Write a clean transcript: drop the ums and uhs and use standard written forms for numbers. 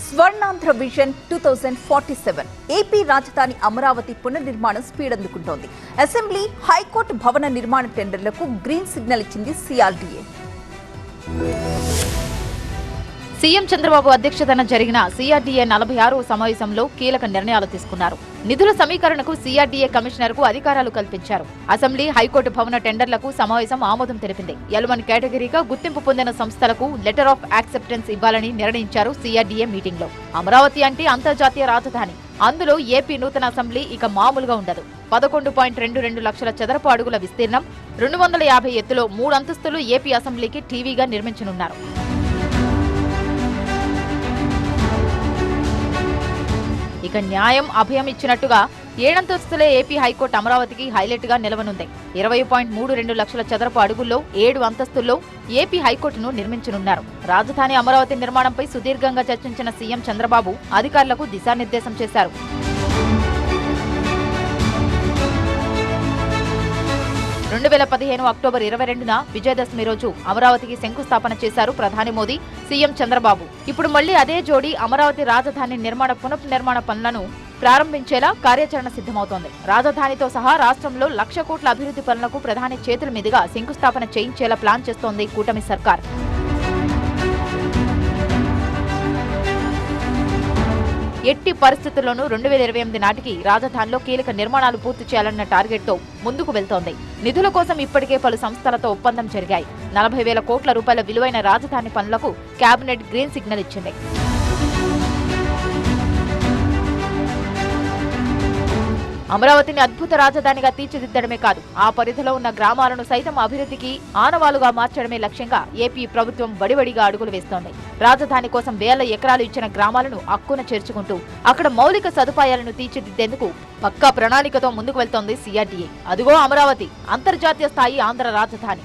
Swarnandhra vision 2047 AP రాజధాని అమరావతి పునర్నిర్మాణం speed అందుకుంటోంది. Assembly, high court భవన నిర్మాణ టెండర్లకు గ్రీన్ సిగ్నల్ ఇచ్చింది సిఆర్డీఏ. సీఎం చంద్రబాబు అధ్యక్షతన జరిగిన సిఆర్డీఏ 46వ సమావేశంలో కీలక నిర్ణయాలు తీసుకున్నారు. నిధుల సమీకరణకు సిఆర్డీఏ కమిషనర్కు అధికారాలు కల్పించారు. అసెంబ్లీ, హైకోర్టు భవన టెండర్లకు సమావేశం ఆమోదం తెలిపింది. L1 కేటగిరీగా గుర్తింపు పొందిన సంస్థలకు లెటర్ ఆఫ్ యాక్సెప్టెన్స్ ఇవ్వాలని నిర్ణయించారు సిఆర్డీఏ మీటింగ్లో. అమరావతి అంటే అంతర్జాతీయ రాజధాని. అందులో ఏపీ నూతన అసెంబ్లీ ఇక మామూలుగా ఉండదు. 11.22 లక్షల చదరపు అడుగుల విస్తీర్ణం, 250 ఎత్తులో 3 అంతస్తులు ఏపీ అసెంబ్లీకి టీవీగా నిర్మించనున్నారు. ఇక న్యాయం అభయం ఇచ్చినట్టుగా 7 అంతస్తులే ఏపీ హైకోర్టు అమరావతికి హైలైట్ గా నిలవనుంది. 20.32 లక్షల చదరపు అడుగుల్లో 7 అంతస్తుల్లో ఏపీ హైకోర్టును నిర్మించనున్నారు. రాజధాని అమరావతి నిర్మాణంపై సుదీర్ఘంగా చర్చించిన సీఎం చంద్రబాబు అధికారులకు దిశానిర్దేశం చేశారు. 2015 అక్టోబర్ 22న విజయదశమి రోజు అమరావతికి శంకుస్థాపన చేశారు ప్రధాని మోదీ, సీఎం చంద్రబాబు. ఇప్పుడు మళ్లీ అదే జోడీ అమరావతి రాజధాని పునర్నిర్మాణ పనులను ప్రారంభించేలా కార్యాచరణ సిద్ధమవుతోంది. రాజధానితో సహా రాష్ట్రంలో 1,00,000 కోట్ల అభివృద్ధి పనులకు ప్రధాని చేతుల మీదుగా శంకుస్థాపన చేయించేలా ప్లాన్ చేస్తోంది కూటమి సర్కార్. ఎట్టి పరిస్థితుల్లోనూ 2028 నాటికి రాజధానిలో కీలక నిర్మాణాలు పూర్తి చేయాలన్న టార్గెట్తో ముందుకు వెళ్తోంది. నిధుల కోసం ఇప్పటికే పలు సంస్థలతో ఒప్పందం జరిగాయి. 40,000 కోట్ల రూపాయల విలువైన రాజధాని పనులకు కేబినెట్ గ్రీన్ సిగ్నల్ ఇచ్చింది. అమరావతిని అద్భుత రాజధానిగా తీర్చిదిద్దడమే కాదు, ఆ పరిధిలో ఉన్న గ్రామాలను సైతం అభివృద్ధికి ఆనవాలుగా మార్చడమే లక్ష్యంగా ఏపీ ప్రభుత్వం వడివడిగా అడుగులు వేస్తోంది. రాజధాని కోసం వేల ఎకరాలు ఇచ్చిన గ్రామాలను అక్కున చేర్చుకుంటూ అక్కడ మౌలిక సదుపాయాలను తీర్చిదిద్దేందుకు పక్కా ప్రణాళికతో ముందుకు వెళ్తోంది సిఆర్డీఏ. అదిగో అమరావతి, అంతర్జాతీయ స్థాయి ఆంధ్ర రాజధాని.